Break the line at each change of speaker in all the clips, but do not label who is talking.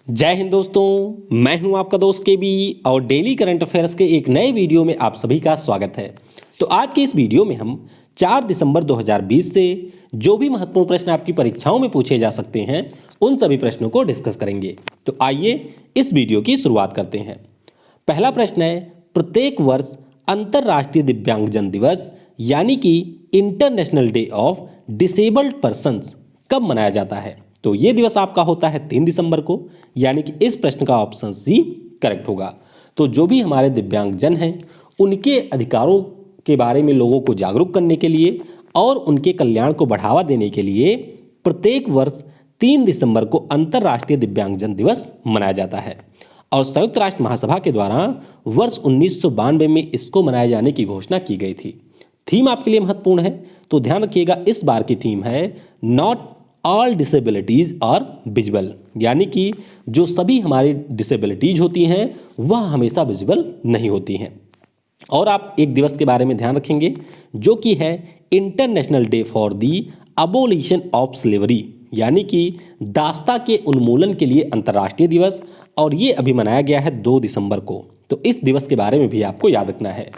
जय हिंद दोस्तों, मैं हूं आपका दोस्त केबी और डेली करंट अफेयर्स के एक नए वीडियो में आप सभी का स्वागत है। तो आज के इस वीडियो में हम 4 दिसंबर 2020 से जो भी महत्वपूर्ण प्रश्न आपकी परीक्षाओं में पूछे जा सकते हैं उन सभी प्रश्नों को डिस्कस करेंगे। तो आइए इस वीडियो की शुरुआत करते हैं। पहला प्रश्न है, प्रत्येक वर्ष अंतर्राष्ट्रीय दिव्यांगजन दिवस यानी कि international day of disabled persons कब मनाया जाता है? तो ये दिवस आपका होता है 3 दिसंबर को, यानी कि इस प्रश्न का ऑप्शन सी करेक्ट होगा। तो जो भी हमारे दिव्यांगजन हैं उनके अधिकारों के बारे में लोगों को जागरूक करने के लिए और उनके कल्याण को बढ़ावा देने के लिए प्रत्येक वर्ष 3 दिसंबर को अंतर्राष्ट्रीय दिव्यांगजन दिवस मनाया जाता है। और संयुक्त राष्ट्र महासभा के द्वारा वर्ष 1992 में इसको मनाए जाने की घोषणा की गई थी। थीम आपके लिए महत्वपूर्ण है, तो ध्यान रखिएगा, इस बार की थीम है not all disabilities are visible, यानी कि जो सभी हमारी डिसेबिलिटीज होती हैं वह हमेशा विजिबल नहीं होती हैं। और आप एक दिवस के बारे में ध्यान रखेंगे जो कि है international day for the abolition of slavery, यानी कि दास्ता के उन्मूलन के लिए अंतर्राष्ट्रीय दिवस, और ये अभी मनाया गया है 2 दिसंबर को। तो इस दिवस के बारे में भी आपको याद रखना है।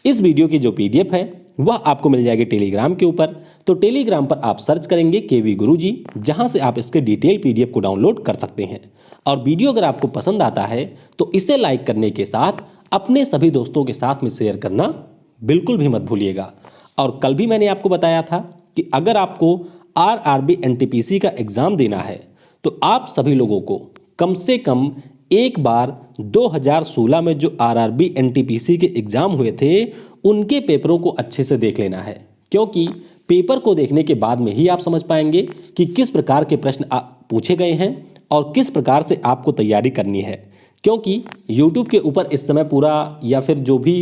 इस वीडियो की जो पीडीएफ है वह आपको मिल जाएगी टेलीग्राम के ऊपर। तो टेलीग्राम पर आप सर्च करेंगे केवी गुरुजी, जहां से आप इसके डिटेल पीडीएफ को डाउनलोड कर सकते हैं। और वीडियो अगर आपको पसंद आता है तो इसे लाइक करने के साथ अपने सभी दोस्तों के साथ में शेयर करना बिल्कुल भी मत भूलिएगा। और कल भी मैंने आपको बताया था कि अगर आपको आरआरबी एनटीपीसी का एग्जाम देना है तो आप सभी लोगों को कम से कम एक बार 2016 में जो आरआरबी एनटीपीसी के एग्जाम हुए थे उनके पेपरों को अच्छे से देख लेना है, क्योंकि पेपर को देखने के बाद में ही आप समझ पाएंगे कि किस प्रकार के प्रश्न पूछे गए हैं और किस प्रकार से आपको तैयारी करनी है। क्योंकि YouTube के ऊपर इस समय पूरा या फिर जो भी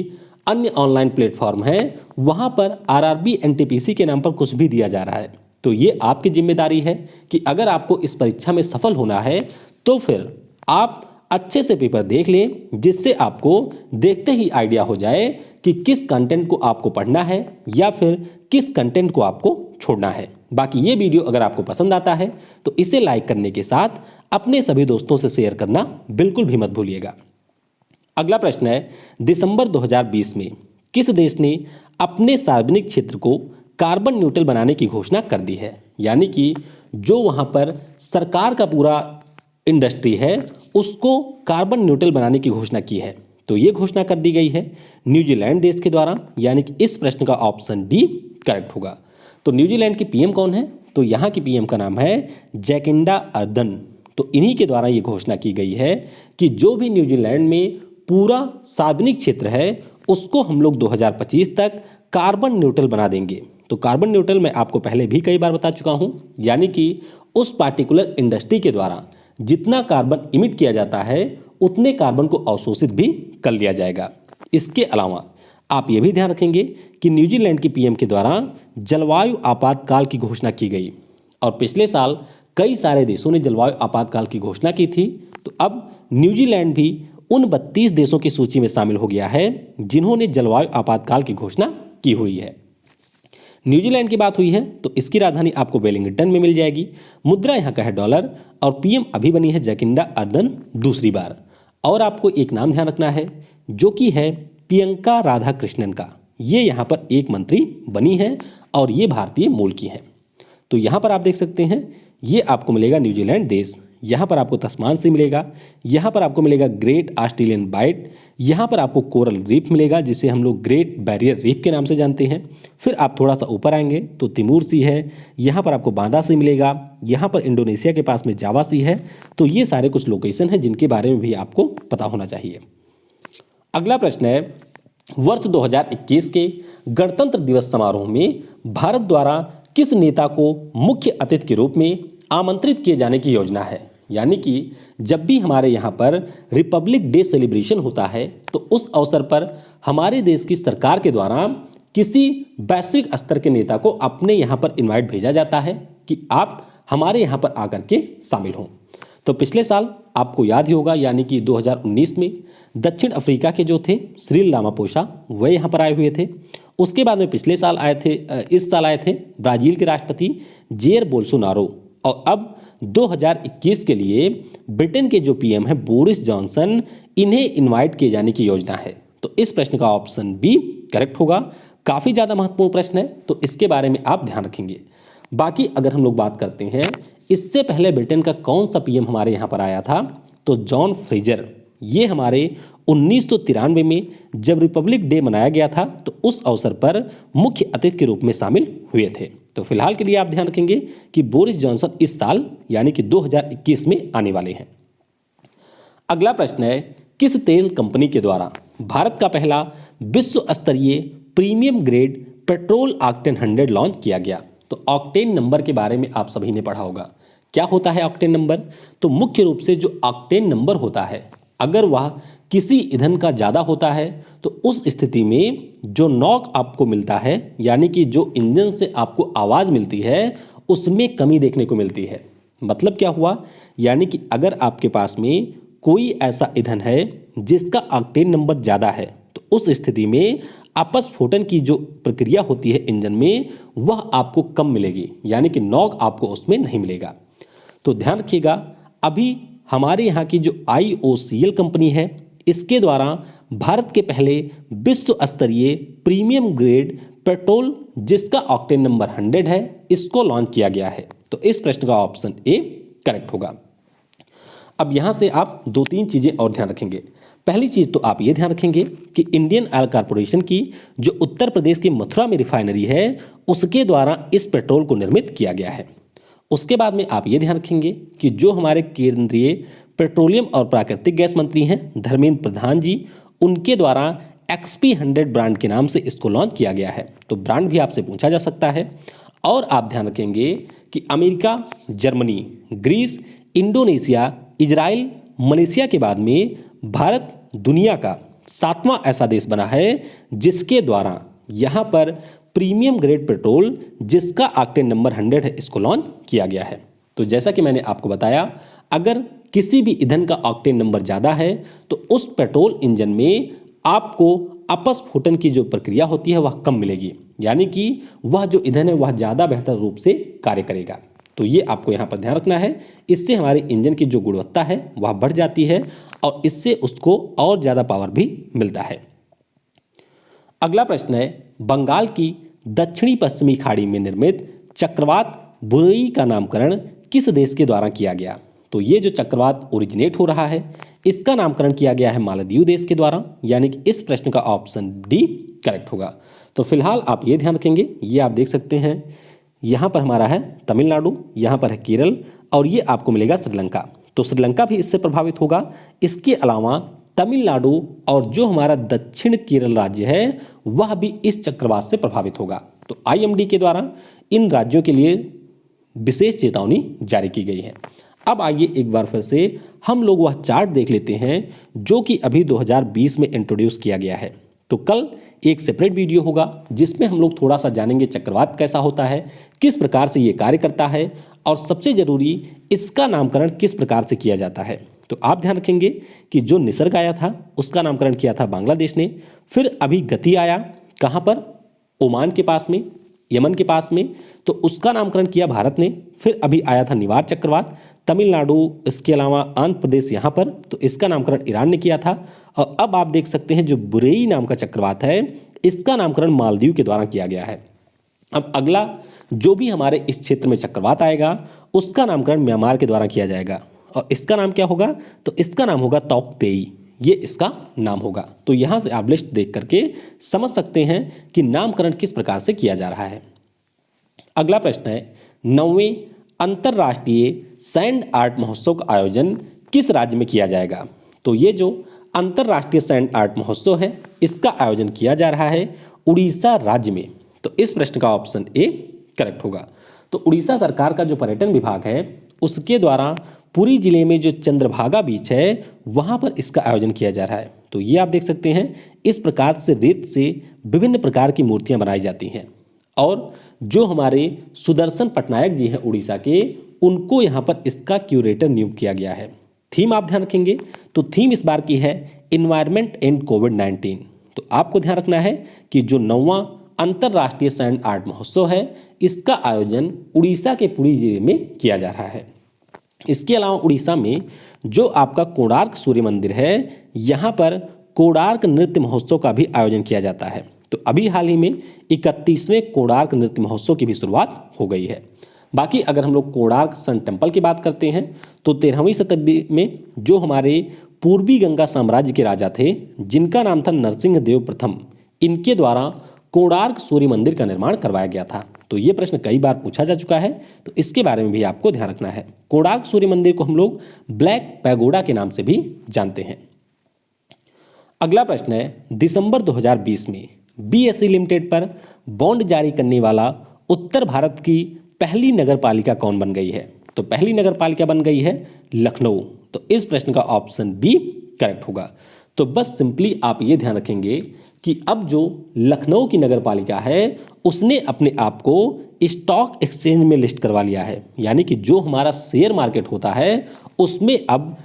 अन्य ऑनलाइन प्लेटफॉर्म है वहाँ पर आरआरबी एनटीपीसी के नाम पर कुछ भी दिया जा रहा है। तो ये आपकी जिम्मेदारी है कि अगर आपको इस परीक्षा में सफल होना है तो फिर आप अच्छे से पेपर देख लें, जिससे आपको देखते ही आइडिया हो जाए कि किस कंटेंट को आपको पढ़ना है या फिर किस कंटेंट को आपको छोड़ना है। बाकी ये वीडियो अगर आपको पसंद आता है तो इसे लाइक करने के साथ अपने सभी दोस्तों से शेयर करना बिल्कुल भी मत भूलिएगा। अगला प्रश्न है, दिसंबर 2020 में किस देश ने अपने सार्वजनिक क्षेत्र को कार्बन न्यूट्रल बनाने की घोषणा कर दी है? यानी कि जो वहाँ पर सरकार का पूरा इंडस्ट्री है उसको कार्बन न्यूट्रल बनाने की घोषणा की है। तो ये घोषणा कर दी गई है न्यूजीलैंड देश के द्वारा, यानी कि इस प्रश्न का ऑप्शन डी करेक्ट होगा। तो न्यूजीलैंड की पीएम कौन है? तो यहाँ की पीएम का नाम है जैकिंडा अर्दन। तो इन्हीं के द्वारा ये घोषणा की गई है कि जो भी न्यूजीलैंड में पूरा सार्वजनिक क्षेत्र है उसको हम लोग 2025 तक कार्बन न्यूट्रल बना देंगे। तो कार्बन न्यूट्रल मैं आपको पहले भी कई बार बता चुका हूँ, यानी कि उस पार्टिकुलर इंडस्ट्री के द्वारा जितना कार्बन इमिट किया जाता है उतने कार्बन को अवशोषित भी कर लिया जाएगा। इसके अलावा आप ये भी ध्यान रखेंगे कि न्यूजीलैंड की पीएम के द्वारा जलवायु आपातकाल की घोषणा की गई, और पिछले साल कई सारे देशों ने जलवायु आपातकाल की घोषणा की थी। तो अब न्यूजीलैंड भी उन 32 देशों की सूची में शामिल हो गया है जिन्होंने जलवायु आपातकाल की घोषणा की हुई है। न्यूजीलैंड की बात हुई है तो इसकी राजधानी आपको वेलिंगटन में मिल जाएगी। मुद्रा यहाँ का है डॉलर, और पीएम अभी बनी है जैकिंडा अर्दन दूसरी बार। और आपको एक नाम ध्यान रखना है जो कि है प्रियंका राधाकृष्णन का। ये यहाँ पर एक मंत्री बनी है और ये भारतीय मूल की हैं। तो यहाँ पर आप देख सकते हैं ये आपको मिलेगा न्यूजीलैंड देश। यहाँ पर आपको तस्मान से मिलेगा, यहाँ पर आपको मिलेगा ग्रेट ऑस्ट्रेलियन बाइट, यहाँ पर आपको कोरल रीफ मिलेगा जिसे हम लोग ग्रेट बैरियर रीफ के नाम से जानते हैं। फिर आप थोड़ा सा ऊपर आएंगे तो तिमूर सी है, यहाँ पर आपको बांदा सी मिलेगा, यहाँ पर इंडोनेशिया के पास में जावा सी है। तो ये सारे कुछ लोकेशन हैं जिनके बारे में भी आपको पता होना चाहिए। अगला प्रश्न है, वर्ष 2021 के गणतंत्र दिवस समारोह में भारत द्वारा किस नेता को मुख्य अतिथि के रूप में आमंत्रित किए जाने की योजना है? यानी कि जब भी हमारे यहाँ पर रिपब्लिक डे सेलिब्रेशन होता है तो उस अवसर पर हमारे देश की सरकार के द्वारा किसी वैश्विक स्तर के नेता को अपने यहाँ पर इनवाइट भेजा जाता है कि आप हमारे यहाँ पर आकर के शामिल हों। तो पिछले साल आपको याद ही होगा, यानी कि 2019 में दक्षिण अफ्रीका के जो थे सिरिल रामापोसा वह यहाँ पर आए हुए थे। उसके बाद में पिछले साल आए थे, इस साल आए थे ब्राज़ील के राष्ट्रपति जेयर बोल्सोनारो, और अब 2021 के लिए ब्रिटेन के जो पीएम है बोरिस जॉनसन, इन्हें इनवाइट किए जाने की योजना है। तो इस प्रश्न का ऑप्शन बी करेक्ट होगा। काफ़ी ज़्यादा महत्वपूर्ण प्रश्न है, तो इसके बारे में आप ध्यान रखेंगे। बाकी अगर हम लोग बात करते हैं, इससे पहले ब्रिटेन का कौन सा पीएम हमारे यहाँ पर आया था, तो जॉन फ्रेजर। ये हमारे 1993 में जब रिपब्लिक डे मनाया गया था, तो उस अवसर पर मुख्य अतिथि के रूप में शामिल हुए थे। तो फिलहाल के लिए आप ध्यान रखेंगे कि बोरिस जॉनसन इस साल यानी कि 2021 में आने वाले हैं। अगला प्रश्न है, किस तेल कंपनी के द्वारा भारत का पहला विश्व स्तरीय premium grade petrol octane 100 launch किया गया? तो ऑक्टेन नंबर के बारे में आप सभी ने पढ़ा होगा। क्या होता है ऑक्टेन नंबर? तो मुख्य रूप से जो ऑक्टेन नंबर होता है, अगर वह किसी ईंधन का ज़्यादा होता है तो उस स्थिति में जो नॉक आपको मिलता है, यानी कि जो इंजन से आपको आवाज़ मिलती है, उसमें कमी देखने को मिलती है। मतलब क्या हुआ, यानी कि अगर आपके पास में कोई ऐसा ईंधन है जिसका ऑक्टेन नंबर ज़्यादा है, तो उस स्थिति में अपस्फोटन की जो प्रक्रिया होती है इंजन में, वह आपको कम मिलेगी, यानी कि नॉक आपको उसमें नहीं मिलेगा। तो ध्यान रखिएगा, अभी हमारे यहाँ की जो IOCL कंपनी है, इसके द्वारा भारत के पहले विश्व स्तरीय प्रीमियम ग्रेड पेट्रोल जिसका ऑक्टेन नंबर 100 है, इसको लॉन्च किया गया है। तो इस प्रश्न का ऑप्शन ए करेक्ट होगा। अब यहाँ से आप 2-3 चीज़ें और ध्यान रखेंगे। पहली चीज़ तो आप ये ध्यान रखेंगे कि इंडियन ऑयल कॉरपोरेशन की जो उत्तर प्रदेश की मथुरा में रिफाइनरी है, उसके द्वारा इस पेट्रोल को निर्मित किया गया है। उसके बाद में आप ये ध्यान रखेंगे कि जो हमारे केंद्रीय पेट्रोलियम और प्राकृतिक गैस मंत्री हैं धर्मेंद्र प्रधान जी, उनके द्वारा XP 100 ब्रांड के नाम से इसको लॉन्च किया गया है। तो ब्रांड भी आपसे पूछा जा सकता है। और आप ध्यान रखेंगे कि America, Germany, Greece, Indonesia, Israel, Malaysia के बाद में भारत दुनिया का 7वां ऐसा देश बना है जिसके द्वारा यहाँ पर प्रीमियम ग्रेड पेट्रोल जिसका ऑक्टेन नंबर 100 है, इसको लॉन्च किया गया है। तो जैसा कि मैंने आपको बताया, अगर किसी भी ईंधन का ऑक्टेन नंबर ज़्यादा है तो उस पेट्रोल इंजन में आपको अपस्फोटन की जो प्रक्रिया होती है वह कम मिलेगी, यानी कि वह जो ईंधन है वह ज़्यादा बेहतर रूप से कार्य करेगा। तो ये आपको यहाँ पर ध्यान रखना है। इससे हमारे इंजन की जो गुणवत्ता है वह बढ़ जाती है और इससे उसको और ज़्यादा पावर भी मिलता है। अगला प्रश्न है, बंगाल की दक्षिणी पश्चिमी खाड़ी में निर्मित चक्रवात बुरेई का नामकरण किस देश के द्वारा किया गया? तो ये जो चक्रवात ओरिजिनेट हो रहा है, इसका नामकरण किया गया है मालदीव देश के द्वारा, यानी कि इस प्रश्न का ऑप्शन डी करेक्ट होगा। तो फिलहाल आप ये ध्यान रखेंगे, ये आप देख सकते हैं, यहाँ पर हमारा है तमिलनाडु, यहाँ पर है केरल और ये आपको मिलेगा श्रीलंका। तो श्रीलंका भी इससे प्रभावित होगा। इसके अलावा तमिलनाडु और जो हमारा दक्षिण केरल राज्य है वह भी इस चक्रवात से प्रभावित होगा। तो IMD के द्वारा इन राज्यों के लिए विशेष चेतावनी जारी की गई है। अब आइए एक बार फिर से हम लोग वह चार्ट देख लेते हैं जो कि अभी 2020 में इंट्रोड्यूस किया गया है। तो कल एक सेपरेट वीडियो होगा जिसमें हम लोग थोड़ा सा जानेंगे चक्रवात कैसा होता है, किस प्रकार से ये कार्य करता है और सबसे ज़रूरी इसका नामकरण किस प्रकार से किया जाता है। तो आप ध्यान रखेंगे कि जो निसर्ग आया था उसका नामकरण किया था बांग्लादेश ने, फिर अभी गति आया कहाँ पर, ओमान के पास में, यमन के पास में, तो उसका नामकरण किया भारत ने। फिर अभी आया था निवार चक्रवात तमिलनाडु, इसके अलावा आंध्र प्रदेश यहाँ पर, तो इसका नामकरण ईरान ने किया था। और अब आप देख सकते हैं जो बुरेई नाम का चक्रवात है, इसका नामकरण मालदीव के द्वारा किया गया है। अब अगला जो भी हमारे इस क्षेत्र में चक्रवात आएगा उसका नामकरण म्यांमार के द्वारा किया जाएगा और इसका नाम क्या होगा, तो इसका नाम होगा तौकतेई, ये इसका नाम होगा। तो यहाँ से आप लिस्ट देख करके समझ सकते हैं कि नामकरण किस प्रकार से किया जा रहा है। अगला प्रश्न है, 9वें अंतर्राष्ट्रीय सैंड आर्ट महोत्सव का आयोजन किस राज्य में किया जाएगा? तो ये जो अंतर्राष्ट्रीय सैंड आर्ट महोत्सव है इसका आयोजन किया जा रहा है उड़ीसा राज्य में। तो इस प्रश्न का ऑप्शन ए करेक्ट होगा। तो उड़ीसा सरकार का जो पर्यटन विभाग है उसके द्वारा पुरी जिले में जो चंद्रभागा बीच है वहाँ पर इसका आयोजन किया जा रहा है। तो ये आप देख सकते हैं, इस प्रकार से रेत से विभिन्न प्रकार की मूर्तियाँ बनाई जाती हैं और जो हमारे सुदर्शन पटनायक जी हैं उड़ीसा के, उनको यहाँ पर इसका क्यूरेटर नियुक्त किया गया है। थीम आप ध्यान रखेंगे, तो थीम इस बार की है इन्वायरमेंट एंड कोविड-19। तो आपको ध्यान रखना है कि जो 9वां अंतर्राष्ट्रीय सैंड आर्ट महोत्सव है इसका आयोजन उड़ीसा के पुरी जिले में किया जा रहा है। इसके अलावा उड़ीसा में जो आपका कोणार्क सूर्य मंदिर है, यहाँ पर कोणार्क नृत्य महोत्सव का भी आयोजन किया जाता है। तो अभी हाल ही में 31वें कोणार्क नृत्य महोत्सव की भी शुरुआत हो गई है। बाकी अगर हम लोग कोणार्क सन टेम्पल की बात करते हैं तो 13वीं शताब्दी में जो हमारे पूर्वी गंगा साम्राज्य के राजा थे, जिनका नाम था नरसिंह देव प्रथम, इनके द्वारा कोणार्क सूर्य मंदिर का निर्माण करवाया गया था। तो ये प्रश्न कई बार पूछा जा चुका है, तो इसके बारे में भी आपको ध्यान रखना है। कोणार्क सूर्य मंदिर को हम लोग ब्लैक पैगोडा के नाम से भी जानते हैं। अगला प्रश्न है, दिसंबर 2020 में बीएसई लिमिटेड पर बॉन्ड जारी करने वाला उत्तर भारत की पहली नगर पालिका कौन बन गई है? तो पहली नगर पालिका बन गई है लखनऊ। तो इस प्रश्न का ऑप्शन बी करेक्ट होगा। तो बस सिंपली आप ये ध्यान रखेंगे कि अब जो लखनऊ की नगर पालिका है उसने अपने आप को स्टॉक एक्सचेंज में लिस्ट करवा लिया है, यानी कि जो हमारा शेयर मार्केट होता है उसमें अब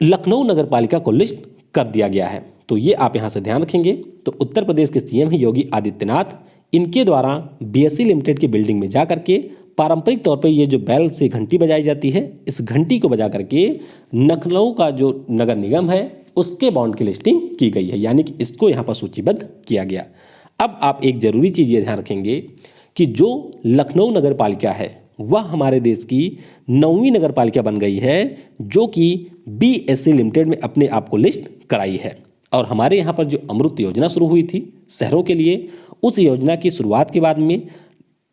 लखनऊ नगर पालिका को लिस्ट कर दिया गया है। तो ये आप यहाँ से ध्यान रखेंगे। तो उत्तर प्रदेश के सीएम हैं योगी आदित्यनाथ, इनके द्वारा बीएसई लिमिटेड की बिल्डिंग में जा करके पारंपरिक तौर पे ये जो बैल से घंटी बजाई जाती है, इस घंटी को बजा करके लखनऊ का जो नगर निगम है उसके बॉन्ड की लिस्टिंग की गई है, यानी कि इसको यहाँ पर सूचीबद्ध किया गया। अब आप एक जरूरी चीज़ ये ध्यान रखेंगे कि जो लखनऊ नगर पालिका है वह हमारे देश की 9वीं नगर पालिका बन गई है, जो कि बीएसई लिमिटेड में अपने आप को लिस्ट कराई है। और हमारे यहाँ पर जो अमृत योजना शुरू हुई थी शहरों के लिए, उस योजना की शुरुआत के बाद में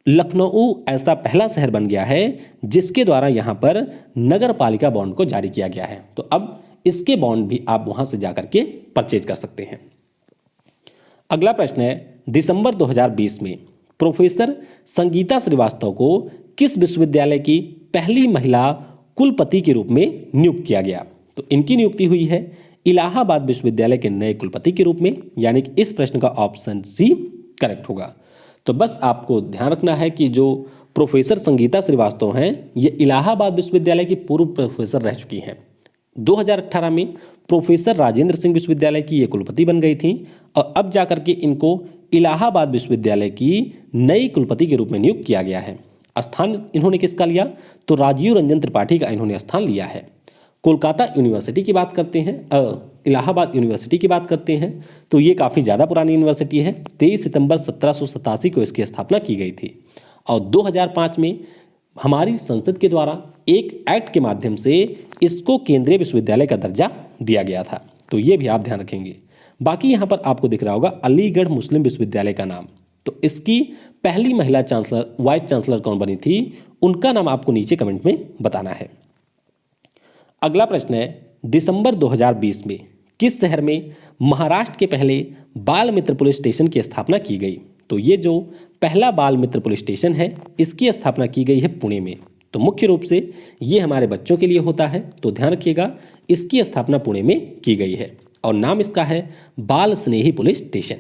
लखनऊ ऐसा पहला शहर बन गया है जिसके द्वारा यहाँ पर नगर पालिका बॉन्ड को जारी किया गया है। तो अब इसके बॉन्ड भी आप वहाँ से जाकर के परचेज कर सकते हैं। अगला प्रश्न है, दिसंबर 2020 में प्रोफेसर संगीता श्रीवास्तव को किस विश्वविद्यालय की पहली महिला कुलपति के रूप में नियुक्त किया गया? तो इनकी नियुक्ति हुई है इलाहाबाद विश्वविद्यालय के नए कुलपति के रूप में, यानी कि इस प्रश्न का ऑप्शन सी करेक्ट होगा। तो बस आपको ध्यान रखना है कि जो प्रोफेसर संगीता श्रीवास्तव हैं ये इलाहाबाद विश्वविद्यालय की पूर्व प्रोफेसर रह चुकी हैं। 2018 में प्रोफेसर राजेंद्र सिंह विश्वविद्यालय की ये कुलपति बन गई थी और अब जाकर के इनको इलाहाबाद विश्वविद्यालय की नई कुलपति के रूप में नियुक्त किया गया है। स्थान इन्होंने किसका लिया? तो राजीव रंजन त्रिपाठी का इन्होंने स्थान लिया है। कोलकाता यूनिवर्सिटी की बात करते हैं, इलाहाबाद यूनिवर्सिटी की बात करते हैं तो ये काफ़ी ज़्यादा पुरानी यूनिवर्सिटी है। 23 सितंबर 1787 को इसकी स्थापना की गई थी और 2005 में हमारी संसद के द्वारा एक एक्ट के माध्यम से इसको केंद्रीय विश्वविद्यालय का दर्जा दिया गया था। तो ये भी आप ध्यान रखेंगे। बाकी यहाँ पर आपको दिख रहा होगा अलीगढ़ मुस्लिम विश्वविद्यालय का नाम। तो इसकी पहली महिला चांसलर वाइस चांसलर कौन बनी थी, उनका नाम आपको नीचे कमेंट में बताना है। अगला प्रश्न है, दिसंबर 2020 में किस शहर में महाराष्ट्र के पहले बाल मित्र पुलिस स्टेशन की स्थापना की गई? तो ये जो पहला बाल मित्र पुलिस स्टेशन है इसकी स्थापना की गई है पुणे में। तो मुख्य रूप से ये हमारे बच्चों के लिए होता है, तो ध्यान रखिएगा इसकी स्थापना पुणे में की गई है और नाम इसका है बाल स्नेही पुलिस स्टेशन।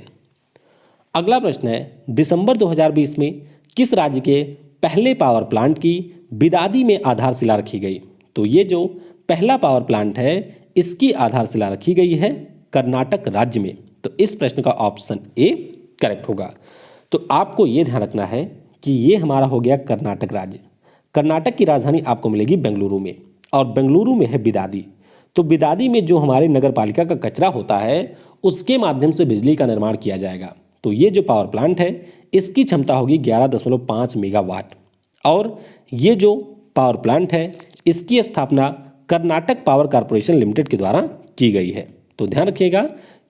अगला प्रश्न है, दिसंबर 2020 में किस राज्य के पहले पावर प्लांट की बिदादी में आधारशिला रखी गई? तो ये जो पहला पावर प्लांट है इसकी आधारशिला रखी गई है कर्नाटक राज्य में। तो इस प्रश्न का ऑप्शन ए करेक्ट होगा। तो आपको ये ध्यान रखना है कि ये हमारा हो गया कर्नाटक राज्य। कर्नाटक की राजधानी आपको मिलेगी बेंगलुरु में और बेंगलुरु में है बिदादी। तो बिदादी में जो हमारे नगर पालिका का कचरा होता है उसके माध्यम से बिजली का निर्माण किया जाएगा। तो ये जो पावर प्लांट है इसकी क्षमता होगी 11.5 मेगावाट और ये जो पावर प्लांट है इसकी स्थापना कर्नाटक पावर कॉरपोरेशन लिमिटेड के द्वारा की गई है। तो ध्यान रखिएगा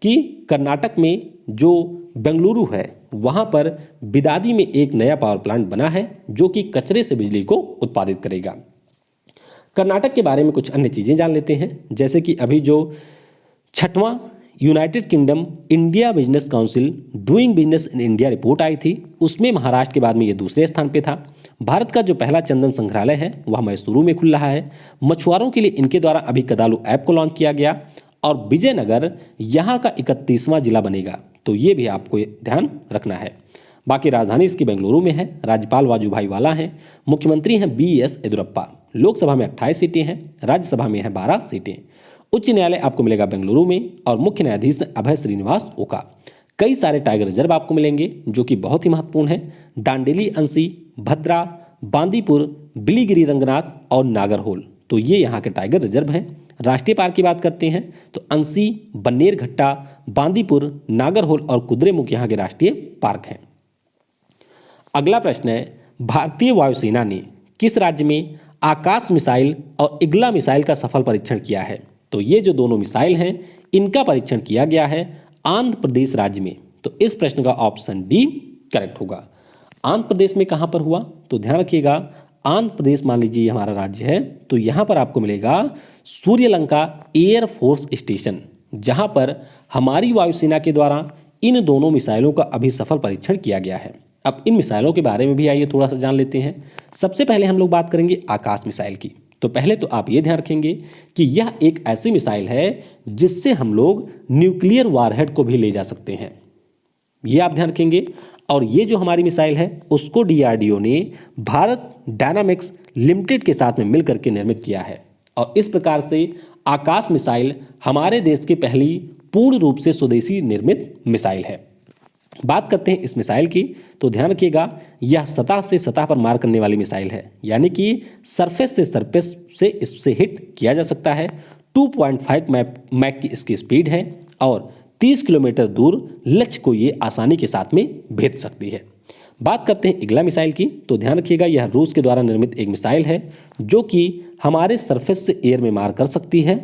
कि कर्नाटक में जो बेंगलुरु है वहाँ पर बिदादी में एक नया पावर प्लांट बना है जो कि कचरे से बिजली को उत्पादित करेगा। कर्नाटक के बारे में कुछ अन्य चीज़ें जान लेते हैं, जैसे कि अभी जो 6वां United Kingdom India business council doing business in India report आई थी, उसमें महाराष्ट्र के बाद में ये दूसरे स्थान पे था। भारत का जो पहला चंदन संग्रहालय है वह मैसूरू में खुल रहा है। मछुआरों के लिए इनके द्वारा अभी कदालू ऐप को लॉन्च किया गया और विजयनगर यहाँ का 31वां जिला बनेगा। तो ये भी आपको ध्यान रखना है। बाकी राजधानी इसकी बेंगलुरु में है, राज्यपाल वाजूभाई वाला हैं, मुख्यमंत्री हैं BS येदियुरप्पा, लोकसभा में 28 सीटें हैं, राज्यसभा में है 12 सीटें। उच्च न्यायालय आपको मिलेगा बेंगलुरु में और मुख्य न्यायाधीश अभय श्रीनिवास ओका। कई सारे टाइगर रिजर्व आपको मिलेंगे जो कि बहुत ही महत्वपूर्ण हैं, डांडेली अंशी, भद्रा, बांदीपुर, बिलीगिरी रंगनाथ और नागरहोल। तो ये यहाँ के टाइगर रिजर्व हैं। राष्ट्रीय पार्क की बात करते हैं तो अंसी, बन्नेरघट्टा, बांदीपुर, नागरहोल और कुद्रेमुख यहाँ के राष्ट्रीय पार्क हैं। अगला प्रश्न है, भारतीय वायुसेना ने किस राज्य में आकाश मिसाइल और इग्ला मिसाइल का सफल परीक्षण किया है? तो ये जो दोनों मिसाइल हैं इनका परीक्षण किया गया है आंध्र प्रदेश राज्य में। तो इस प्रश्न का ऑप्शन डी करेक्ट होगा। आंध्र प्रदेश में कहाँ पर हुआ? तो ध्यान रखिएगा, आंध्र प्रदेश मान लीजिए हमारा राज्य है, तो यहाँ पर आपको मिलेगा सूर्यलंका एयर फोर्स स्टेशन, जहाँ पर हमारी वायुसेना के द्वारा इन दोनों मिसाइलों का अभी सफल परीक्षण किया गया है। अब इन मिसाइलों के बारे में भी आइए थोड़ा सा जान लेते हैं। सबसे पहले हम लोग बात करेंगे आकाश मिसाइल की। तो पहले तो आप ये ध्यान रखेंगे कि यह एक ऐसी मिसाइल है जिससे हम लोग न्यूक्लियर वारहेड को भी ले जा सकते हैं, ये आप ध्यान रखेंगे। और ये जो हमारी मिसाइल है उसको डीआरडीओ ने भारत डायनामिक्स लिमिटेड के साथ में मिलकर के निर्मित किया है। और इस प्रकार से आकाश मिसाइल हमारे देश की पहली पूर्ण रूप से स्वदेशी निर्मित मिसाइल है। बात करते हैं इस मिसाइल की, तो ध्यान रखिएगा यह सतह से सतह पर मार करने वाली मिसाइल है, यानी कि सरफेस से सरफेस से इससे हिट किया जा सकता है। 2.5 मैक की इसकी स्पीड है और 30 किलोमीटर दूर लक्ष्य को ये आसानी के साथ में भेज सकती है। बात करते हैं इग्ला मिसाइल की, तो ध्यान रखिएगा यह रूस के द्वारा निर्मित एक मिसाइल है जो कि हमारे सरफेस से एयर में मार कर सकती है।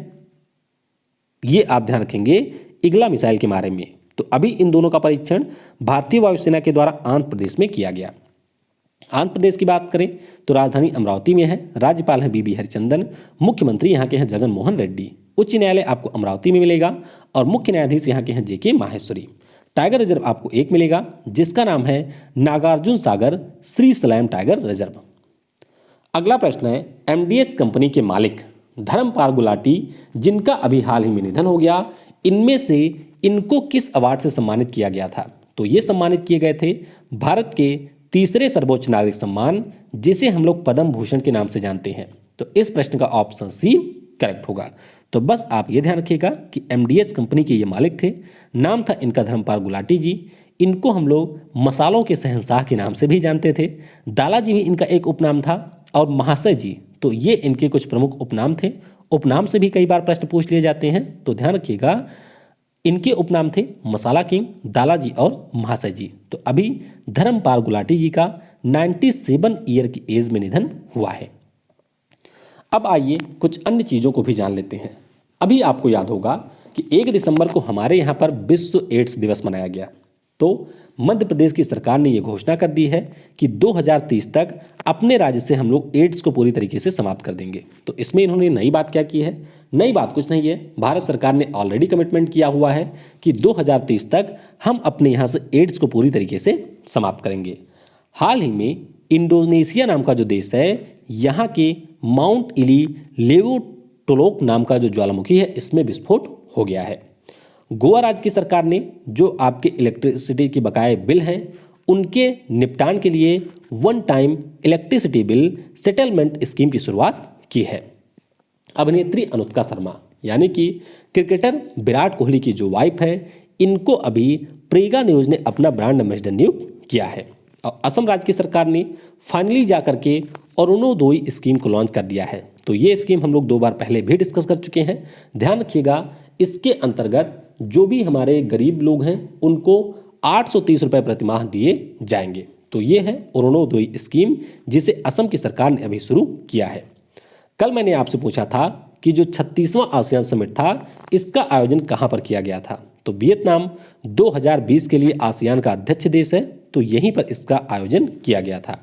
ये आप ध्यान रखेंगे इग्ला मिसाइल के बारे में। तो अभी इन दोनों का परीक्षण भारतीय वायुसेना के द्वारा आंध्र प्रदेश में किया गया। आंध्र प्रदेश की बात करें तो राजधानी अमरावती में है, राज्यपाल हैं बीबी हरिचंदन, मुख्यमंत्री यहाँ के हैं जगन मोहन रेड्डी, उच्च न्यायालय आपको अमरावती में मिलेगा और मुख्य न्यायाधीश यहाँ के हैं जेके माहेश्वरी। टाइगर रिजर्व आपको एक मिलेगा जिसका नाम है नागार्जुन सागर श्री सलैम टाइगर रिजर्व। अगला प्रश्न है, एमडीएच कंपनी के मालिक धर्मपाल गुलाटी, जिनका अभी हाल ही में निधन हो गया, इनमें से इनको किस अवार्ड से सम्मानित किया गया था? तो ये सम्मानित किए गए थे भारत के तीसरे सर्वोच्च नागरिक सम्मान, जिसे हम लोग पद्म भूषण के नाम से जानते हैं। तो इस प्रश्न का ऑप्शन सी करेक्ट होगा। तो बस आप ये ध्यान रखिएगा कि एमडीएच कंपनी के ये मालिक थे, नाम था इनका धर्मपाल गुलाटी जी। इनको हम लोग मसालों के शहंशाह के नाम से भी जानते थे। दालाजी भी इनका एक उपनाम था और महाशय जी, तो ये इनके कुछ प्रमुख उपनाम थे। उपनाम से भी कई बार प्रश्न पूछ लिए जाते हैं, तो ध्यान रखिएगा इनके उपनाम थे मसाला किंग, दालाजी और महाशय जी। तो अभी धर्मपाल गुलाटी जी का 97 ईयर की एज में निधन हुआ है। अब आइए कुछ अन्य चीज़ों को भी जान लेते हैं। अभी आपको याद होगा कि 1 दिसंबर को हमारे यहाँ पर विश्व एड्स दिवस मनाया गया। तो मध्य प्रदेश की सरकार ने ये घोषणा कर दी है कि 2030 तक अपने राज्य से हम लोग एड्स को पूरी तरीके से समाप्त कर देंगे। तो इसमें इन्होंने नई बात क्या की है? नई बात कुछ नहीं है, भारत सरकार ने ऑलरेडी कमिटमेंट किया हुआ है कि 2030 तक हम अपने यहाँ से एड्स को पूरी तरीके से समाप्त करेंगे। हाल ही में इंडोनेशिया नाम का जो देश है, यहाँ के माउंट इली लेवोटोलोक नाम का जो ज्वालामुखी है, इसमें विस्फोट हो गया है। गोवा राज्य की सरकार ने जो आपके इलेक्ट्रिसिटी के बकाये बिल हैं उनके निपटान के लिए one time electricity bill settlement scheme की शुरुआत की है। अभिनेत्री अनुष्का शर्मा यानी कि क्रिकेटर विराट कोहली की जो वाइफ है, इनको अभी प्रेगा न्यूज़ ने अपना ब्रांड एम्बेसडर नियुक्त किया है। और असम राज्य की सरकार ने फाइनली जाकर के अरुणोदय स्कीम को लॉन्च कर दिया है। तो ये स्कीम हम लोग 2 बार पहले भी डिस्कस कर चुके हैं। ध्यान रखिएगा इसके अंतर्गत जो भी हमारे गरीब लोग हैं उनको 830 रुपये प्रतिमाह दिए जाएंगे। तो ये है अरुणोदय स्कीम, जिसे असम की सरकार ने अभी शुरू किया है। कल मैंने आपसे पूछा था कि जो 36वां आसियान समिट था, इसका आयोजन कहाँ पर किया गया था? तो वियतनाम 2020 के लिए आसियान का अध्यक्ष देश है, तो यहीं पर इसका आयोजन किया गया था।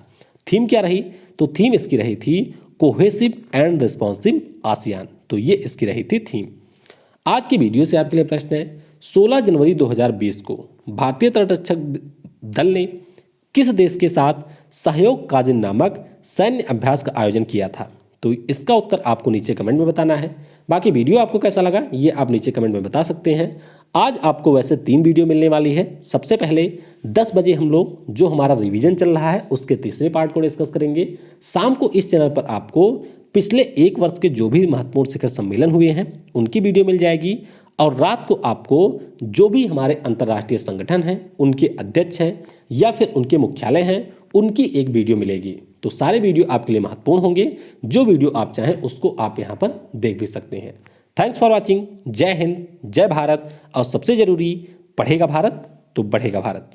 थीम क्या रही? तो थीम इसकी रही थी कोहेसिव एंड रिस्पॉन्सिव आसियान। तो ये इसकी रही थी थीम। आज की वीडियो से आपके लिए प्रश्न है, 16 जनवरी 2020 को भारतीय तटरक्षक दल ने किस देश के साथ सहयोग काजिन नामक सैन्य अभ्यास का आयोजन किया था? तो इसका उत्तर आपको नीचे कमेंट में बताना है। बाकी वीडियो आपको कैसा लगा ये आप नीचे कमेंट में बता सकते हैं। आज आपको वैसे 3 वीडियो मिलने वाली है। सबसे पहले 10 बजे हम लोग जो हमारा रिवीजन चल रहा है उसके तीसरे पार्ट को डिस्कस करेंगे। शाम को इस चैनल पर आपको पिछले 1 वर्ष के जो भी महत्वपूर्ण शिखर सम्मेलन हुए हैं उनकी वीडियो मिल जाएगी। और रात को आपको जो भी हमारे अंतर्राष्ट्रीय संगठन हैं, उनके अध्यक्ष हैं या फिर उनके मुख्यालय हैं, उनकी एक वीडियो मिलेगी। तो सारे वीडियो आपके लिए महत्वपूर्ण होंगे। जो वीडियो आप चाहें उसको आप यहाँ पर देख भी सकते हैं। Thanks for watching. जय हिंद, जय भारत, और सबसे जरूरी, पढ़ेगा भारत तो बढ़ेगा भारत।